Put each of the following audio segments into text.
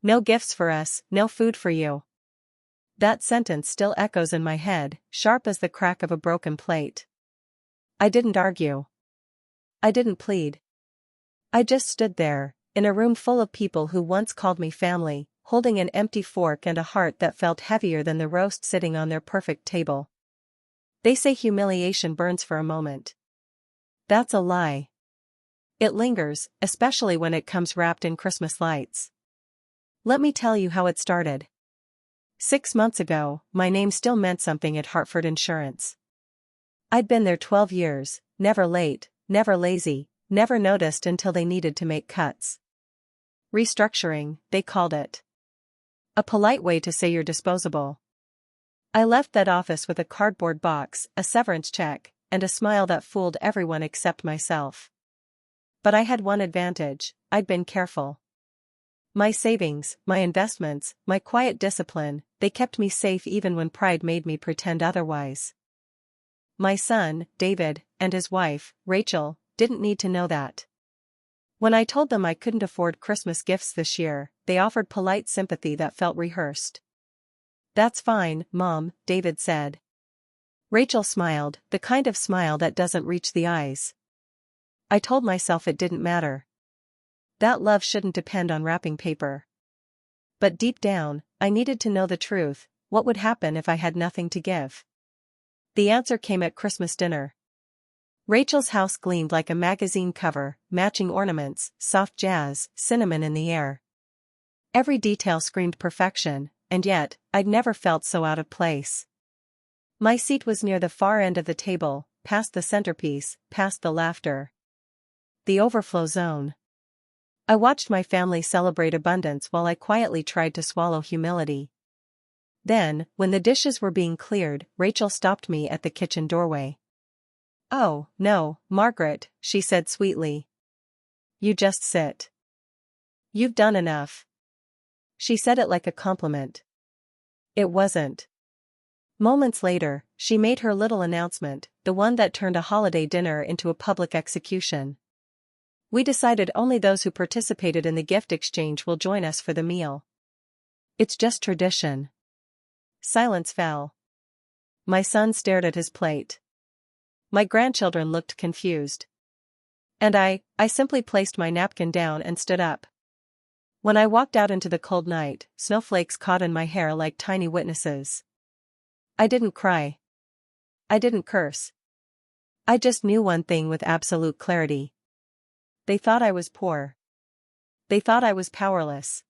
No gifts for us, no food for you. That sentence still echoes in my head, sharp as the crack of a broken plate. I didn't argue. I didn't plead. I just stood there, in a room full of people who once called me family, holding an empty fork and a heart that felt heavier than the roast sitting on their perfect table. They say humiliation burns for a moment. That's a lie. It lingers, especially when it comes wrapped in Christmas lights. Let me tell you how it started. 6 months ago, my name still meant something at Hartford Insurance. I'd been there 12 years, never late, never lazy, never noticed until they needed to make cuts. Restructuring, they called it. A polite way to say you're disposable. I left that office with a cardboard box, a severance check, and a smile that fooled everyone except myself. But I had one advantage: I'd been careful. My savings, my investments, my quiet discipline, they kept me safe even when pride made me pretend otherwise. My son, David, and his wife, Rachel, didn't need to know that. When I told them I couldn't afford Christmas gifts this year, they offered polite sympathy that felt rehearsed. "That's fine, Mom," David said. Rachel smiled, the kind of smile that doesn't reach the eyes. I told myself it didn't matter. That love shouldn't depend on wrapping paper. But deep down, I needed to know the truth. What would happen if I had nothing to give? The answer came at Christmas dinner. Rachel's house gleamed like a magazine cover, matching ornaments, soft jazz, cinnamon in the air. Every detail screamed perfection, and yet, I'd never felt so out of place. My seat was near the far end of the table, past the centerpiece, past the laughter. The overflow zone. I watched my family celebrate abundance while I quietly tried to swallow humility. Then, when the dishes were being cleared, Rachel stopped me at the kitchen doorway. "Oh, no, Margaret," she said sweetly. "You just sit. You've done enough." She said it like a compliment. It wasn't. Moments later, she made her little announcement, the one that turned a holiday dinner into a public execution. "We decided only those who participated in the gift exchange will join us for the meal. It's just tradition." Silence fell. My son stared at his plate. My grandchildren looked confused. And I simply placed my napkin down and stood up. When I walked out into the cold night, snowflakes caught in my hair like tiny witnesses. I didn't cry. I didn't curse. I just knew one thing with absolute clarity. They thought I was poor. They thought I was powerless.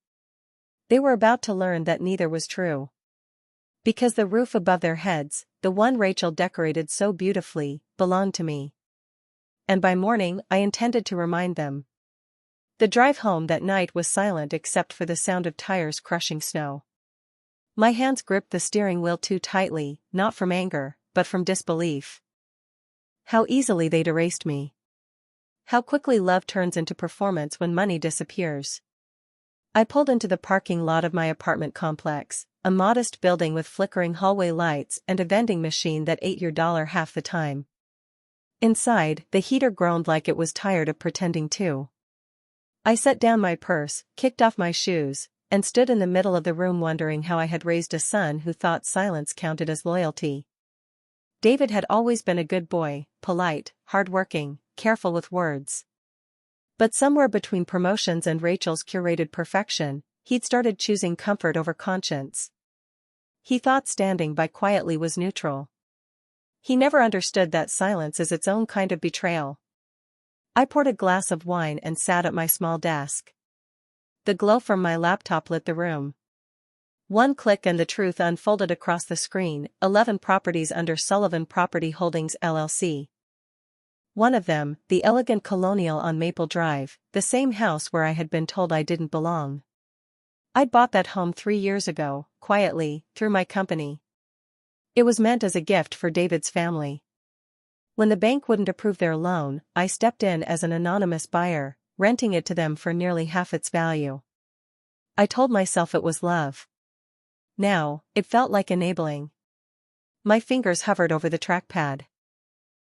They were about to learn that neither was true. Because the roof above their heads, the one Rachel decorated so beautifully, belonged to me. And by morning, I intended to remind them. The drive home that night was silent except for the sound of tires crushing snow. My hands gripped the steering wheel too tightly, not from anger, but from disbelief. How easily they'd erased me. How quickly love turns into performance when money disappears. I pulled into the parking lot of my apartment complex, a modest building with flickering hallway lights and a vending machine that ate your dollar half the time. Inside, the heater groaned like it was tired of pretending too. I set down my purse, kicked off my shoes, and stood in the middle of the room wondering how I had raised a son who thought silence counted as loyalty. David had always been a good boy, polite, hardworking, careful with words. But somewhere between promotions and Rachel's curated perfection, he'd started choosing comfort over conscience. He thought standing by quietly was neutral. He never understood that silence is its own kind of betrayal. I poured a glass of wine and sat at my small desk. The glow from my laptop lit the room. One click and the truth unfolded across the screen: 11 properties under Sullivan Property Holdings LLC. One of them, the elegant colonial on Maple Drive, the same house where I had been told I didn't belong. I'd bought that home 3 years ago, quietly, through my company. It was meant as a gift for David's family. When the bank wouldn't approve their loan, I stepped in as an anonymous buyer, renting it to them for nearly half its value. I told myself it was love. Now, it felt like enabling. My fingers hovered over the trackpad.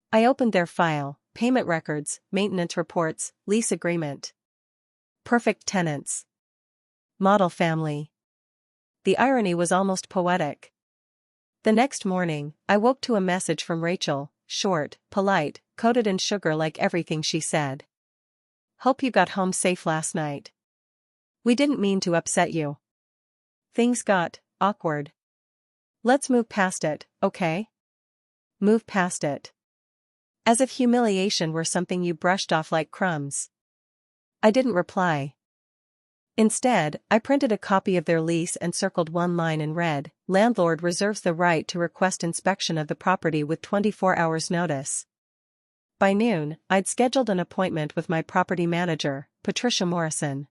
I opened their file: payment records, maintenance reports, lease agreement. Perfect tenants. Model family. The irony was almost poetic. The next morning, I woke to a message from Rachel, short, polite, coated in sugar like everything she said. Hope you got home safe last night. We didn't mean to upset you. Things got awkward. Let's move past it, okay? Move past it. As if humiliation were something you brushed off like crumbs. I didn't reply. Instead, I printed a copy of their lease and circled one line in red: landlord reserves the right to request inspection of the property with 24 hours notice. By noon, I'd scheduled an appointment with my property manager, Patricia Morrison.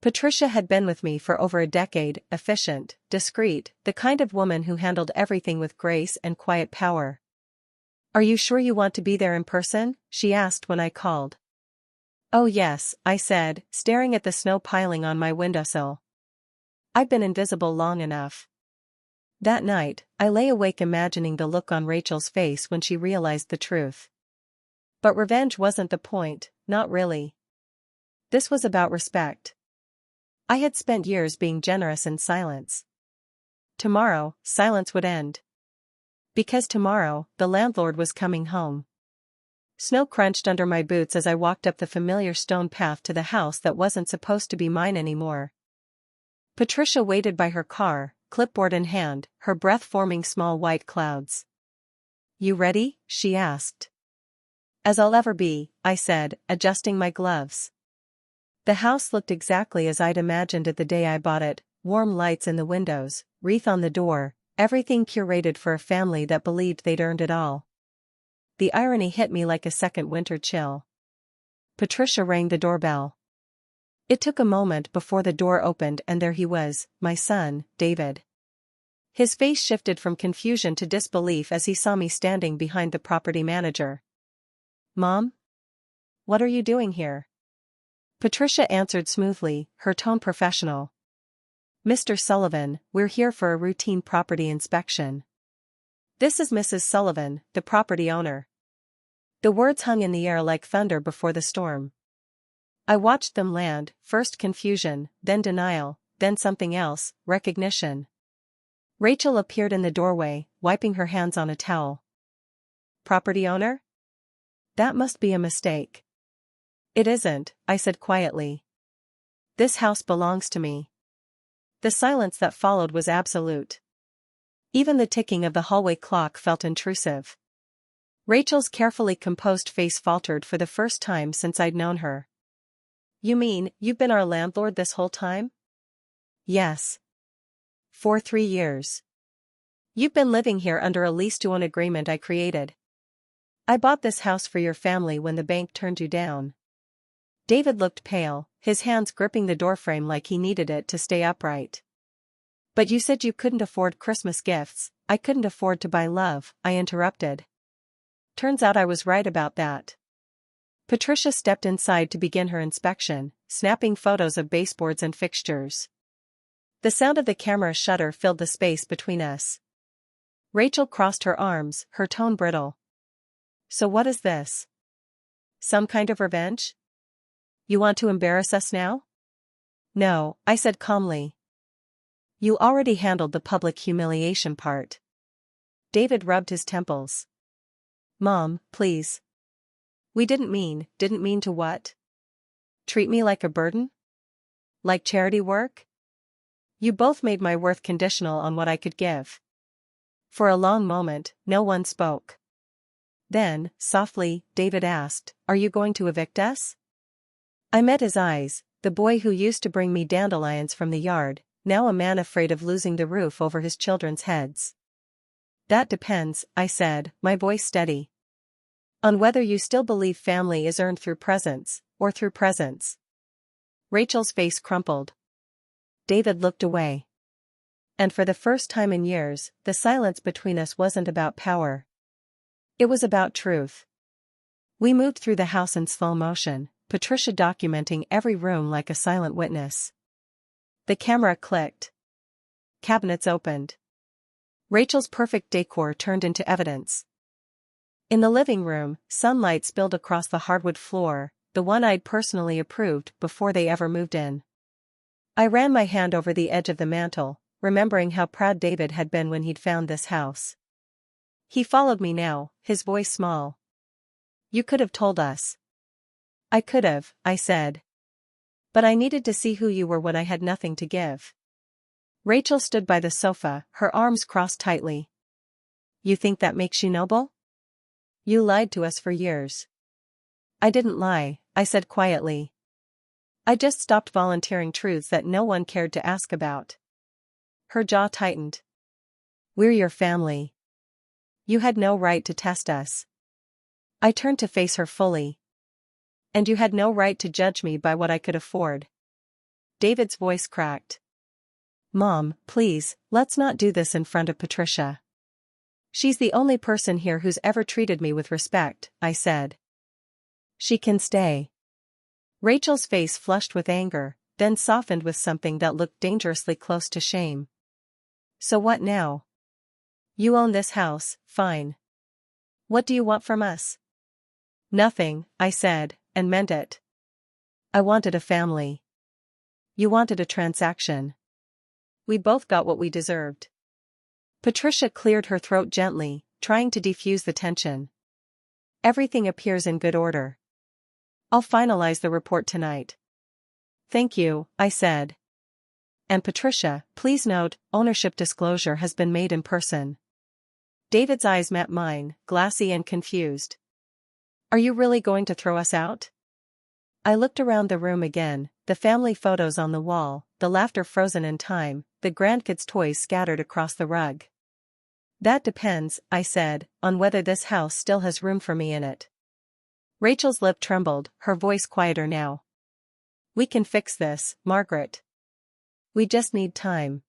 Patricia had been with me for over a decade, efficient, discreet, the kind of woman who handled everything with grace and quiet power. Are you sure you want to be there in person? She asked when I called. Oh yes, I said, staring at the snow piling on my windowsill. I've been invisible long enough. That night, I lay awake imagining the look on Rachel's face when she realized the truth. But revenge wasn't the point, not really. This was about respect. I had spent years being generous in silence. Tomorrow, silence would end. Because tomorrow, the landlord was coming home. Snow crunched under my boots as I walked up the familiar stone path to the house that wasn't supposed to be mine anymore. Patricia waited by her car, clipboard in hand, her breath forming small white clouds. You ready? She asked. As I'll ever be, I said, adjusting my gloves. The house looked exactly as I'd imagined it the day I bought it: warm lights in the windows, wreath on the door, everything curated for a family that believed they'd earned it all. The irony hit me like a second winter chill. Patricia rang the doorbell. It took a moment before the door opened and there he was, my son, David. His face shifted from confusion to disbelief as he saw me standing behind the property manager. Mom? What are you doing here? Patricia answered smoothly, her tone professional. Mr. Sullivan, we're here for a routine property inspection. This is Mrs. Sullivan, the property owner. The words hung in the air like thunder before the storm. I watched them land, first confusion, then denial, then something else, recognition. Rachel appeared in the doorway, wiping her hands on a towel. Property owner? That must be a mistake. It isn't, I said quietly. This house belongs to me. The silence that followed was absolute. Even the ticking of the hallway clock felt intrusive. Rachel's carefully composed face faltered for the first time since I'd known her. You mean, you've been our landlord this whole time? Yes. For 3 years. You've been living here under a lease-to-own agreement I created. I bought this house for your family when the bank turned you down. David looked pale, his hands gripping the doorframe like he needed it to stay upright. But you said you couldn't afford Christmas gifts. I couldn't afford to buy love, I interrupted. Turns out I was right about that. Patricia stepped inside to begin her inspection, snapping photos of baseboards and fixtures. The sound of the camera shutter filled the space between us. Rachel crossed her arms, her tone brittle. So what is this? Some kind of revenge? You want to embarrass us now? No, I said calmly. You already handled the public humiliation part. David rubbed his temples. Mom, please. We didn't mean to what? Treat me like a burden? Like charity work? You both made my worth conditional on what I could give. For a long moment, no one spoke. Then, softly, David asked, Are you going to evict us? I met his eyes, the boy who used to bring me dandelions from the yard, now a man afraid of losing the roof over his children's heads. That depends, I said, my voice steady. On whether you still believe family is earned through presents, or through presents. Rachel's face crumpled. David looked away. And for the first time in years, the silence between us wasn't about power. It was about truth. We moved through the house in slow motion, Patricia documenting every room like a silent witness. The camera clicked. Cabinets opened. Rachel's perfect decor turned into evidence. In the living room, sunlight spilled across the hardwood floor, the one I'd personally approved before they ever moved in. I ran my hand over the edge of the mantle, remembering how proud David had been when he'd found this house. He followed me now, his voice small. You could have told us. I could have, I said. But I needed to see who you were when I had nothing to give. Rachel stood by the sofa, her arms crossed tightly. You think that makes you noble? You lied to us for years. I didn't lie, I said quietly. I just stopped volunteering truths that no one cared to ask about. Her jaw tightened. We're your family. You had no right to test us. I turned to face her fully. And you had no right to judge me by what I could afford. David's voice cracked. Mom, please, let's not do this in front of Patricia. She's the only person here who's ever treated me with respect, I said. She can stay. Rachel's face flushed with anger, then softened with something that looked dangerously close to shame. So what now? You own this house, fine. What do you want from us? Nothing, I said, and meant it. I wanted a family. You wanted a transaction. We both got what we deserved. Patricia cleared her throat gently, trying to defuse the tension. Everything appears in good order. I'll finalize the report tonight. Thank you, I said. And Patricia, please note, ownership disclosure has been made in person. David's eyes met mine, glassy and confused. Are you really going to throw us out? I looked around the room again, the family photos on the wall, the laughter frozen in time, the grandkids' toys scattered across the rug. That depends, I said, on whether this house still has room for me in it. Rachel's lip trembled, her voice quieter now. We can fix this, Margaret. We just need time.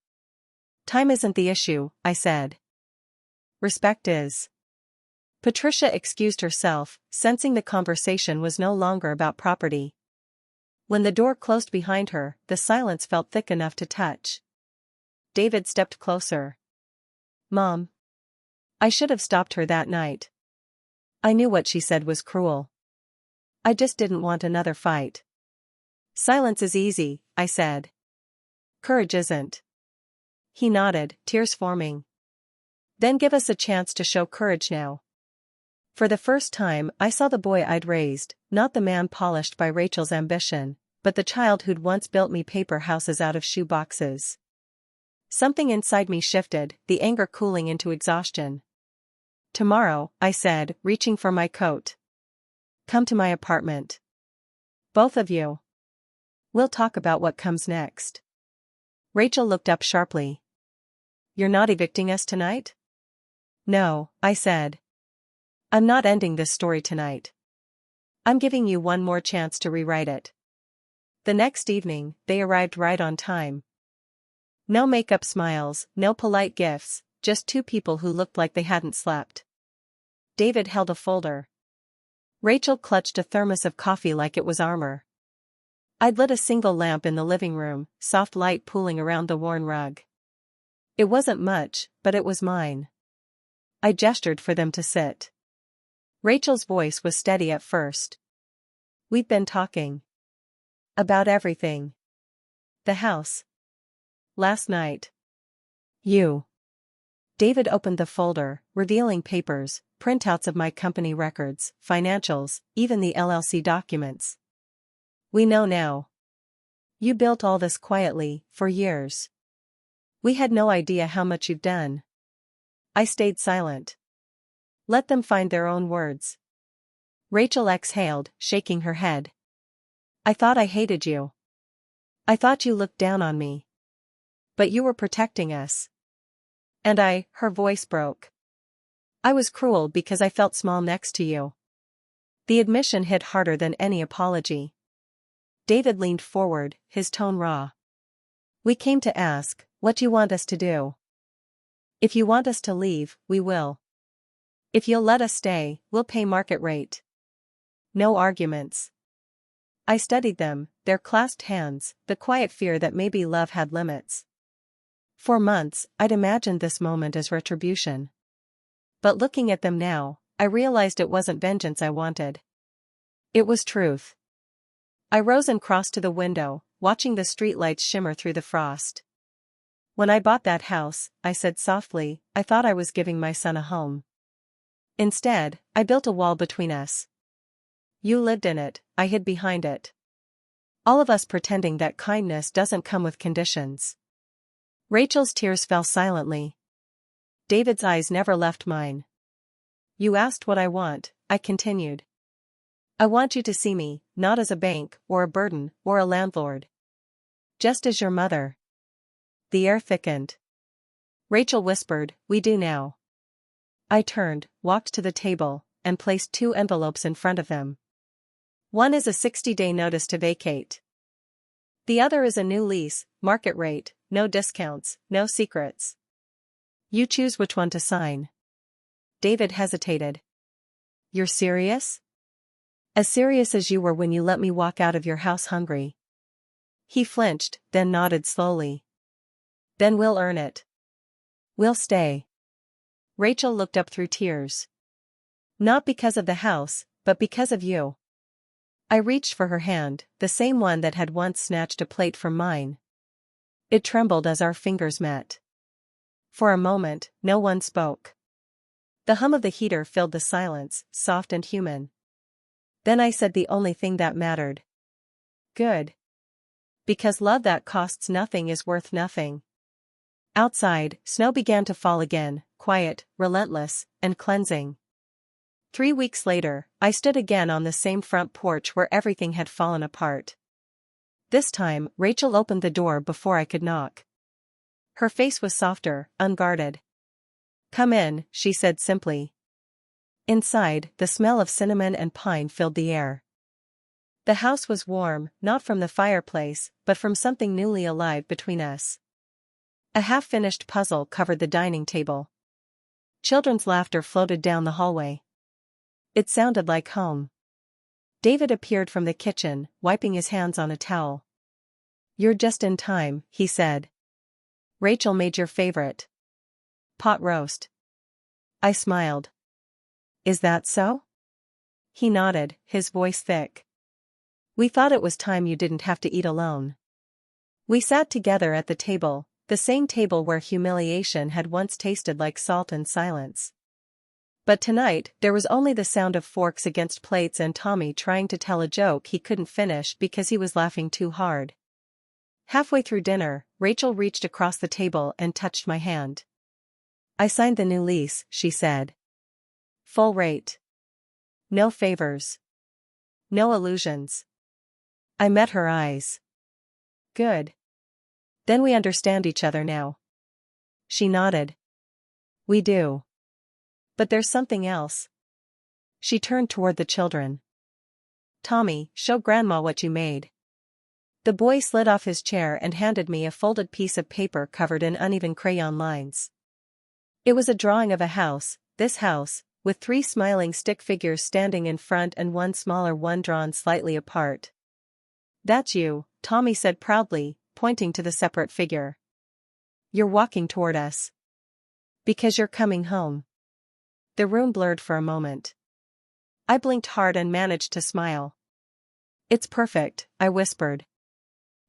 Time isn't the issue, I said. Respect is. Patricia excused herself, sensing the conversation was no longer about property. When the door closed behind her, the silence felt thick enough to touch. David stepped closer. Mom. I should have stopped her that night. I knew what she said was cruel. I just didn't want another fight. Silence is easy, I said. Courage isn't. He nodded, tears forming. Then give us a chance to show courage now. For the first time, I saw the boy I'd raised, not the man polished by Rachel's ambition, but the child who'd once built me paper houses out of shoe boxes. Something inside me shifted, the anger cooling into exhaustion. Tomorrow, I said, reaching for my coat. Come to my apartment. Both of you. We'll talk about what comes next. Rachel looked up sharply. You're not evicting us tonight? No, I said. I'm not ending this story tonight. I'm giving you one more chance to rewrite it. The next evening, they arrived right on time. No make-up smiles, no polite gifts, just two people who looked like they hadn't slept. David held a folder. Rachel clutched a thermos of coffee like it was armor. I'd lit a single lamp in the living room, soft light pooling around the worn rug. It wasn't much, but it was mine. I gestured for them to sit. Rachel's voice was steady at first. We've been talking. About everything. The house. Last night. You. David opened the folder, revealing papers, printouts of my company records, financials, even the LLC documents. We know now. You built all this quietly, for years. We had no idea how much you've done. I stayed silent. Let them find their own words. Rachel exhaled, shaking her head. I thought I hated you. I thought you looked down on me. But you were protecting us. And her voice broke. I was cruel because I felt small next to you. The admission hit harder than any apology. David leaned forward, his tone raw. We came to ask, what do you want us to do? If you want us to leave, we will. If you'll let us stay, we'll pay market rate. No arguments. I studied them, their clasped hands, the quiet fear that maybe love had limits. For months, I'd imagined this moment as retribution. But looking at them now, I realized it wasn't vengeance I wanted. It was truth. I rose and crossed to the window, watching the streetlights shimmer through the frost. When I bought that house, I said softly, I thought I was giving my son a home. Instead, I built a wall between us. You lived in it, I hid behind it. All of us pretending that kindness doesn't come with conditions. Rachel's tears fell silently. David's eyes never left mine. You asked what I want, I continued. I want you to see me, not as a bank, or a burden, or a landlord. Just as your mother. The air thickened. Rachel whispered, we do now. I turned, walked to the table, and placed 2 envelopes in front of them. One is a 60-day notice to vacate. The other is a new lease, market rate, no discounts, no secrets. You choose which one to sign. David hesitated. You're serious? As serious as you were when you let me walk out of your house hungry. He flinched, then nodded slowly. Then we'll earn it. We'll stay. Rachel looked up through tears. Not because of the house, but because of you. I reached for her hand, the same one that had once snatched a plate from mine. It trembled as our fingers met. For a moment, no one spoke. The hum of the heater filled the silence, soft and human. Then I said the only thing that mattered. Good. Because love that costs nothing is worth nothing. Outside, snow began to fall again, quiet, relentless, and cleansing. 3 weeks later, I stood again on the same front porch where everything had fallen apart. This time, Rachel opened the door before I could knock. Her face was softer, unguarded. Come in, she said simply. Inside, the smell of cinnamon and pine filled the air. The house was warm, not from the fireplace, but from something newly alive between us. A half-finished puzzle covered the dining table. Children's laughter floated down the hallway. It sounded like home. David appeared from the kitchen, wiping his hands on a towel. You're just in time, he said. Rachel made your favorite. Pot roast. I smiled. Is that so? He nodded, his voice thick. We thought it was time you didn't have to eat alone. We sat together at the table, the same table where humiliation had once tasted like salt and silence. But tonight, there was only the sound of forks against plates and Tommy trying to tell a joke he couldn't finish because he was laughing too hard. Halfway through dinner, Rachel reached across the table and touched my hand. I signed the new lease, she said. Full rate. No favors. No illusions. I met her eyes. Good. Then we understand each other now. She nodded. We do. But there's something else. She turned toward the children. Tommy, show Grandma what you made. The boy slid off his chair and handed me a folded piece of paper covered in uneven crayon lines. It was a drawing of a house, this house, with 3 smiling stick figures standing in front and one smaller one drawn slightly apart. That's you, Tommy said proudly, pointing to the separate figure. You're walking toward us. Because you're coming home. The room blurred for a moment. I blinked hard and managed to smile. It's perfect, I whispered.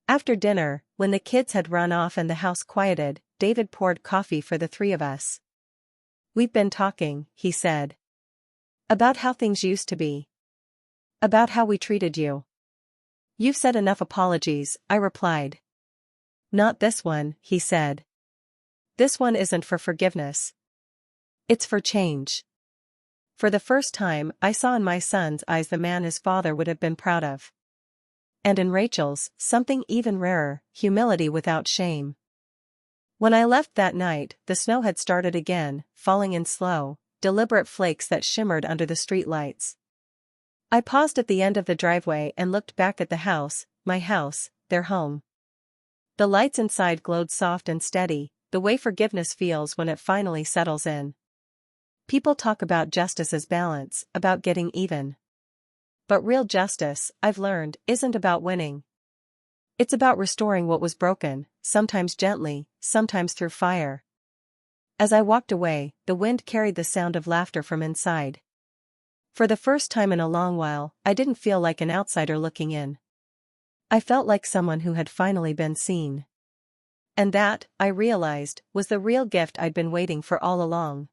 After dinner, when the kids had run off and the house quieted, David poured coffee for the 3 of us. We've been talking, he said. About how things used to be. About how we treated you. You've said enough apologies, I replied. Not this one, he said. This one isn't for forgiveness. It's for change. For the first time, I saw in my son's eyes the man his father would have been proud of. And in Rachel's, something even rarer, humility without shame. When I left that night, the snow had started again, falling in slow, deliberate flakes that shimmered under the streetlights. I paused at the end of the driveway and looked back at the house, my house, their home. The lights inside glowed soft and steady, the way forgiveness feels when it finally settles in. People talk about justice as balance, about getting even. But real justice, I've learned, isn't about winning. It's about restoring what was broken, sometimes gently, sometimes through fire. As I walked away, the wind carried the sound of laughter from inside. For the first time in a long while, I didn't feel like an outsider looking in. I felt like someone who had finally been seen. And that, I realized, was the real gift I'd been waiting for all along.